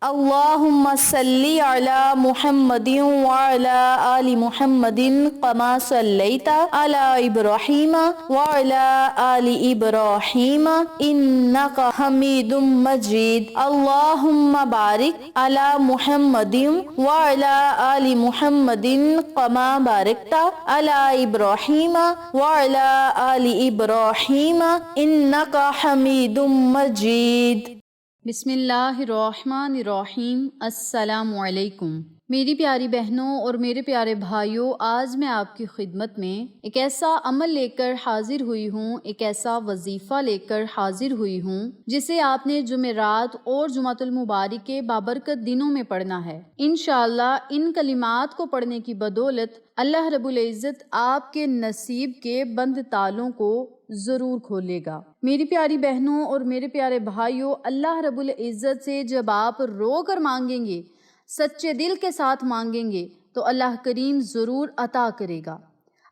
اللہم صلی علی محمد وعلی آل محمد کما صلیت علی ابراہیم وعلی آل ابراہیم انک حمید مجید اللہم بارک علی محمد وعلی آل محمد کما بارکت علی ابراہیم وعلی آل ابراہیم انک حمید مجید۔ بسم اللہ الرحمن الرحیم۔ السلام علیکم میری پیاری بہنوں اور میرے پیارے بھائیوں، آج میں آپ کی خدمت میں ایک ایسا عمل لے کر حاضر ہوئی ہوں، ایک ایسا وظیفہ لے کر حاضر ہوئی ہوں جسے آپ نے جمعرات اور جمعۃ المبارک کے بابرکت دنوں میں پڑھنا ہے۔ انشاءاللہ ان کلمات کو پڑھنے کی بدولت اللہ رب العزت آپ کے نصیب کے بند تالوں کو ضرور کھولے گا۔ میری پیاری بہنوں اور میرے پیارے بھائیوں، اللہ رب العزت سے جب آپ رو کر مانگیں گے، سچے دل کے ساتھ مانگیں گے تو اللہ کریم ضرور عطا کرے گا۔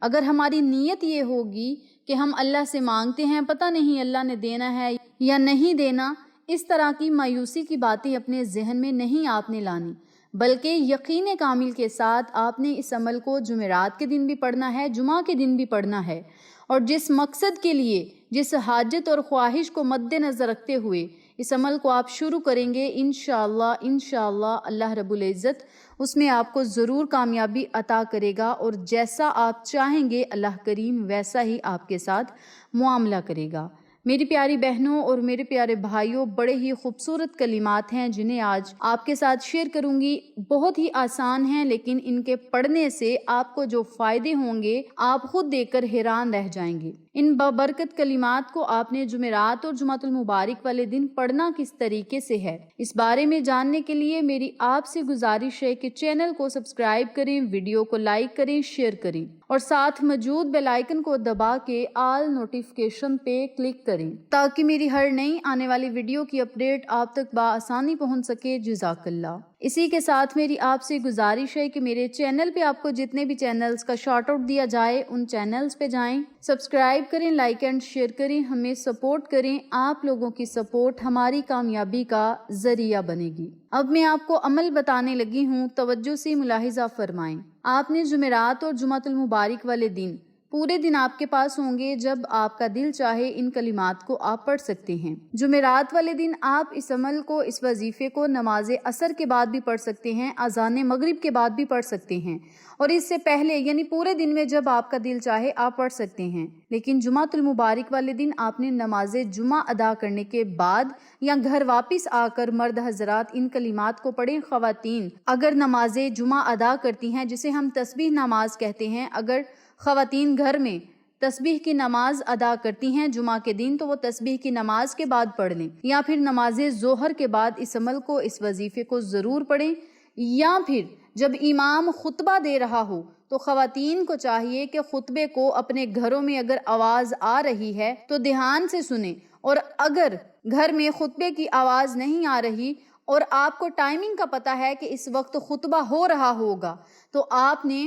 اگر ہماری نیت یہ ہوگی کہ ہم اللہ سے مانگتے ہیں، پتہ نہیں اللہ نے دینا ہے یا نہیں دینا، اس طرح کی مایوسی کی باتیں اپنے ذہن میں نہیں آپ نے لانی، بلکہ یقین کامل کے ساتھ آپ نے اس عمل کو جمعرات کے دن بھی پڑھنا ہے، جمعہ کے دن بھی پڑھنا ہے، اور جس مقصد کے لیے، جس حاجت اور خواہش کو مد نظر رکھتے ہوئے اس عمل کو آپ شروع کریں گے، انشاءاللہ اللہ رب العزت اس میں آپ کو ضرور کامیابی عطا کرے گا، اور جیسا آپ چاہیں گے اللہ کریم ویسا ہی آپ کے ساتھ معاملہ کرے گا۔ میری پیاری بہنوں اور میرے پیارے بھائیوں، بڑے ہی خوبصورت کلمات ہیں جنہیں آج آپ کے ساتھ شیئر کروں گی۔ بہت ہی آسان ہیں، لیکن ان کے پڑھنے سے آپ کو جو فائدے ہوں گے آپ خود دیکھ کر حیران رہ جائیں گے۔ ان بابرکت کلمات کو آپ نے جمعرات اور جمعۃ المبارک والے دن پڑھنا کس طریقے سے ہے، اس بارے میں جاننے کے لیے میری آپ سے گزارش ہے کہ چینل کو سبسکرائب کریں، ویڈیو کو لائک کریں، شیئر کریں، اور ساتھ موجود بیل آئیکن کو دبا کے آل نوٹیفیکیشن پہ کلک کریں تاکہ میری ہر نئی آنے والی ویڈیو کی اپڈیٹ آپ تک بآسانی پہنچ سکے۔ جزاک اللہ۔ اسی کے ساتھ میری آپ سے گزارش ہے کہ میرے چینل پہ آپ کو جتنے بھی چینلز کا شارٹ آؤٹ دیا جائے ان چینلز پہ جائیں، سبسکرائب کریں، لائک اینڈ شیئر کریں، ہمیں سپورٹ کریں۔ آپ لوگوں کی سپورٹ ہماری کامیابی کا ذریعہ بنے گی۔ اب میں آپ کو عمل بتانے لگی ہوں، توجہ سے ملاحظہ فرمائیں۔ آپ نے جمعرات اور جمعۃ المبارک والے دن پورے دن آپ کے پاس ہوں گے، جب آپ کا دل چاہے ان کلمات کو آپ پڑھ سکتے ہیں۔ جمعرات والے دن آپ اس عمل کو، اس وظیفے کو نماز عصر کے بعد بھی پڑھ سکتے ہیں، اذان مغرب کے بعد بھی پڑھ سکتے ہیں، اور اس سے پہلے یعنی پورے دن میں جب آپ کا دل چاہے آپ پڑھ سکتے ہیں۔ لیکن جمعۃ المبارک والے دن آپ نے نماز جمعہ ادا کرنے کے بعد یا گھر واپس آ کر مرد حضرات ان کلمات کو پڑھیں۔ خواتین اگر نماز جمعہ ادا کرتی ہیں، جسے ہم تسبیح نماز کہتے ہیں، اگر خواتین گھر میں تسبیح کی نماز ادا کرتی ہیں جمعہ کے دن تو وہ تسبیح کی نماز کے بعد پڑھ لیں، یا پھر نماز ظہر کے بعد اس عمل کو، اس وظیفے کو ضرور پڑھیں، یا پھر جب امام خطبہ دے رہا ہو تو خواتین کو چاہیے کہ خطبے کو اپنے گھروں میں اگر آواز آ رہی ہے تو دھیان سے سنیں، اور اگر گھر میں خطبے کی آواز نہیں آ رہی اور آپ کو ٹائمنگ کا پتہ ہے کہ اس وقت خطبہ ہو رہا ہوگا تو آپ نے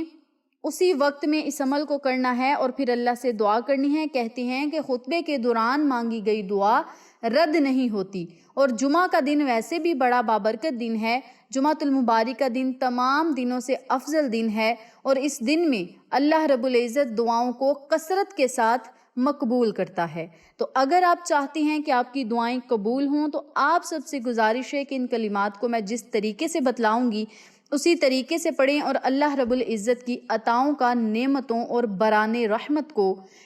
اسی وقت میں اس عمل کو کرنا ہے اور پھر اللہ سے دعا کرنی ہے۔ کہتے ہیں کہ خطبے کے دوران مانگی گئی دعا رد نہیں ہوتی، اور جمعہ کا دن ویسے بھی بڑا بابرکت دن ہے۔ جمعۃ المبارک کا دن تمام دنوں سے افضل دن ہے، اور اس دن میں اللہ رب العزت دعاؤں کو کثرت کے ساتھ مقبول کرتا ہے۔ تو اگر آپ چاہتے ہیں کہ آپ کی دعائیں قبول ہوں تو آپ سب سے گزارش ہے کہ ان کلمات کو میں جس طریقے سے بتلاؤں گی اسی طریقے سے پڑھیں، اور اللہ رب العزت کی عطاؤں کا، نعمتوں اور برانے رحمت کو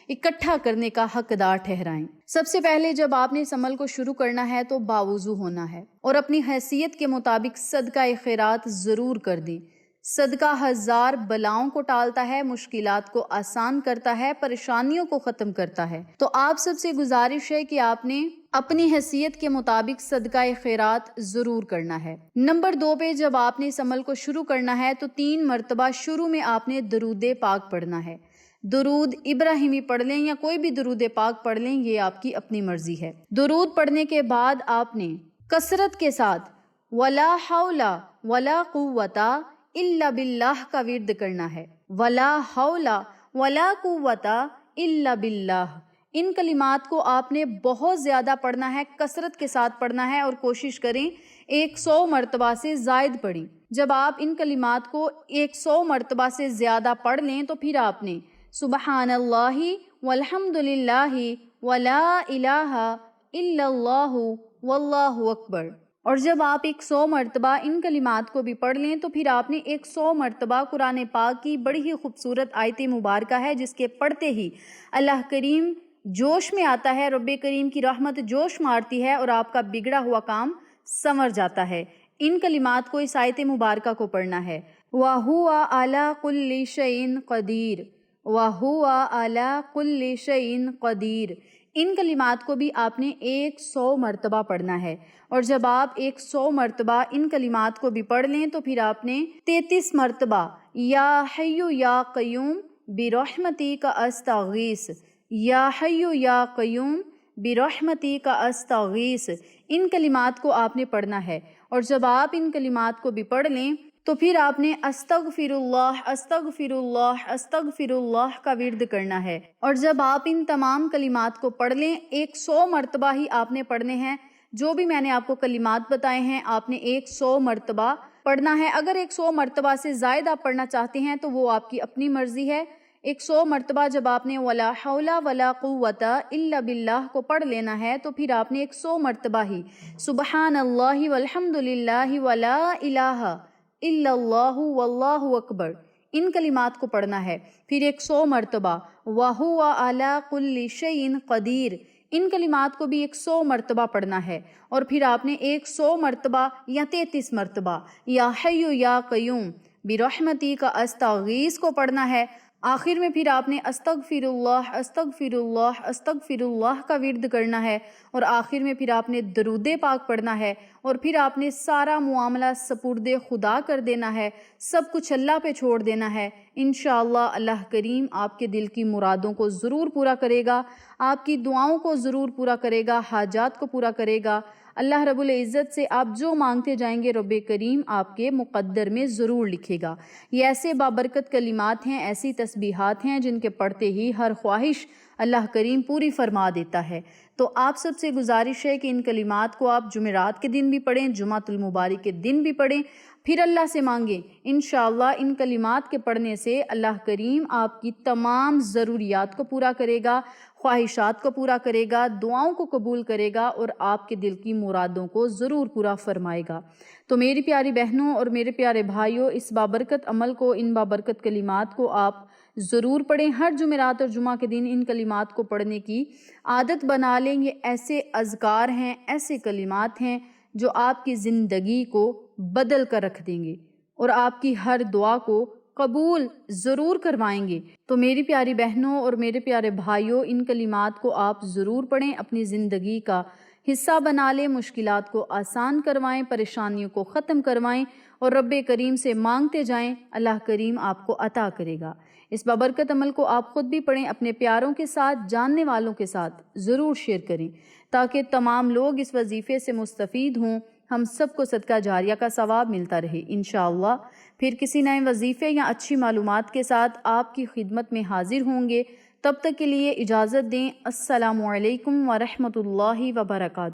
اکٹھا کرنے کا حقدار ٹھہرائیں۔ سب سے پہلے جب آپ نے اس عمل کو شروع کرنا ہے تو باوضو ہونا ہے، اور اپنی حیثیت کے مطابق صدقہ خیرات ضرور کر دیں۔ صدقہ ہزار بلاؤں کو ٹالتا ہے، مشکلات کو آسان کرتا ہے، پریشانیوں کو ختم کرتا ہے۔ تو آپ سب سے گزارش ہے کہ آپ نے اپنی حیثیت کے مطابق صدقہ خیرات ضرور کرنا ہے۔ نمبر 2 پہ جب آپ نے اس عمل کو شروع کرنا ہے تو 3 مرتبہ شروع میں آپ نے درود پاک پڑھنا ہے۔ درود ابراہیمی پڑھ لیں یا کوئی بھی درود پاک پڑھ لیں، یہ آپ کی اپنی مرضی ہے۔ درود پڑھنے کے بعد آپ نے کثرت کے ساتھ ولا حول ولا قوت الا باللہ کا ورد کرنا ہے۔ ولا حول ولا قوت الا باللہ، ان کلمات کو آپ نے بہت زیادہ پڑھنا ہے، کثرت کے ساتھ پڑھنا ہے، اور کوشش کریں 100 مرتبہ سے زائد پڑھی۔ جب آپ ان کلمات کو 100 مرتبہ سے زیادہ پڑھ لیں تو پھر آپ نے سبحان اللہ والحمد للہ ولا الہ الا اللہ واللہ اکبر، اور جب آپ 100 مرتبہ ان کلمات کو بھی پڑھ لیں تو پھر آپ نے 100 مرتبہ قرآن پاک کی بڑی ہی خوبصورت آیت مبارکہ ہے جس کے پڑھتے ہی اللہ کریم جوش میں آتا ہے، رب کریم کی رحمت جوش مارتی ہے اور آپ کا بگڑا ہوا کام سنور جاتا ہے۔ ان کلمات کو، اس آیت مبارکہ کو پڑھنا ہے۔ وَهُوَ عَلَى كُلِّ شَيْءٍ قَدِيرٌ، وَهُوَ عَلَى كُلِّ شَيْءٍ قَدِيرٌ۔ ان کلمات کو بھی آپ نے 100 مرتبہ پڑھنا ہے، اور جب آپ 100 مرتبہ ان کلمات کو بھی پڑھ لیں تو پھر آپ نے 33 مرتبہ یا حی یا قیوم برحمتک استغیث، یا حی یا قیوم برحمتک استغیث، ان کلمات کو آپ نے پڑھنا ہے۔ اور جب آپ ان کلمات کو بھی پڑھ لیں تو پھر آپ نے استغفر اللہ استغفر اللہ استغفر اللہ کا ورد کرنا ہے۔ اور جب آپ ان تمام کلمات کو پڑھ لیں، 100 مرتبہ ہی آپ نے پڑھنے ہیں، جو بھی میں نے آپ کو کلمات بتائے ہیں آپ نے 100 مرتبہ پڑھنا ہے۔ اگر 100 مرتبہ سے زائد آپ پڑھنا چاہتے ہیں تو وہ آپ کی اپنی مرضی ہے۔ 100 مرتبہ جب آپ نے ولا حول ولا قوت الا باللہ کو پڑھ لینا ہے تو پھر آپ نے 100 مرتبہ ہی سبحان اللہ والحمد للہ ولا الہ الا اللہ واللہ اکبر ان کلمات کو پڑھنا ہے۔ پھر 100 مرتبہ وَهُوَ عَلَى كُلِّ شَيْءٍ قَدِيرٌ ان کلمات کو بھی 100 مرتبہ پڑھنا ہے، اور پھر آپ نے 100 مرتبہ یا 33 مرتبہ یا حی یا قیوم برحمتک استغیث کو پڑھنا ہے۔ آخر میں پھر آپ نے استغفر اللہ استغفر اللہ استغفر اللہ کا ورد کرنا ہے، اور آخر میں پھر آپ نے درود پاک پڑھنا ہے، اور پھر آپ نے سارا معاملہ سپرد خدا کر دینا ہے، سب کچھ اللہ پہ چھوڑ دینا ہے۔ انشاءاللہ اللہ کریم آپ کے دل کی مرادوں کو ضرور پورا کرے گا، آپ کی دعاؤں کو ضرور پورا کرے گا، حاجات کو پورا کرے گا۔ اللہ رب العزت سے آپ جو مانگتے جائیں گے رب کریم آپ کے مقدر میں ضرور لکھے گا۔ یہ ایسے بابرکت کلمات ہیں، ایسی تسبیحات ہیں جن کے پڑھتے ہی ہر خواہش اللہ کریم پوری فرما دیتا ہے۔ تو آپ سب سے گزارش ہے کہ ان کلمات کو آپ جمعرات کے دن بھی پڑھیں، جمعۃ المبارک کے دن بھی پڑھیں، پھر اللہ سے مانگیں۔ انشاءاللہ ان کلمات کے پڑھنے سے اللہ کریم آپ کی تمام ضروریات کو پورا کرے گا، خواہشات کو پورا کرے گا، دعاؤں کو قبول کرے گا، اور آپ کے دل کی مرادوں کو ضرور پورا فرمائے گا۔ تو میری پیاری بہنوں اور میرے پیارے بھائیوں، اس بابرکت عمل کو، ان بابرکت کلمات کو آپ ضرور پڑھیں۔ ہر جمعرات اور جمعہ کے دن ان کلمات کو پڑھنے کی عادت بنا لیں۔ یہ ایسے اذکار ہیں، ایسے کلمات ہیں جو آپ کی زندگی کو بدل کر رکھ دیں گے اور آپ کی ہر دعا کو قبول ضرور کروائیں گے۔ تو میری پیاری بہنوں اور میرے پیارے بھائیوں، ان کلمات کو آپ ضرور پڑھیں، اپنی زندگی کا حصہ بنا لیں، مشکلات کو آسان کروائیں، پریشانیوں کو ختم کروائیں، اور رب کریم سے مانگتے جائیں، اللہ کریم آپ کو عطا کرے گا۔ اس بابرکت عمل کو آپ خود بھی پڑھیں، اپنے پیاروں کے ساتھ، جاننے والوں کے ساتھ ضرور شیئر کریں تاکہ تمام لوگ اس وظیفے سے مستفید ہوں، ہم سب کو صدقہ جاریہ کا ثواب ملتا رہے انشاءاللہ۔ پھر کسی نئے وظیفے یا اچھی معلومات کے ساتھ آپ کی خدمت میں حاضر ہوں گے۔ تب تک کے لیے اجازت دیں۔ السلام علیکم ورحمۃ اللہ وبرکاتہ۔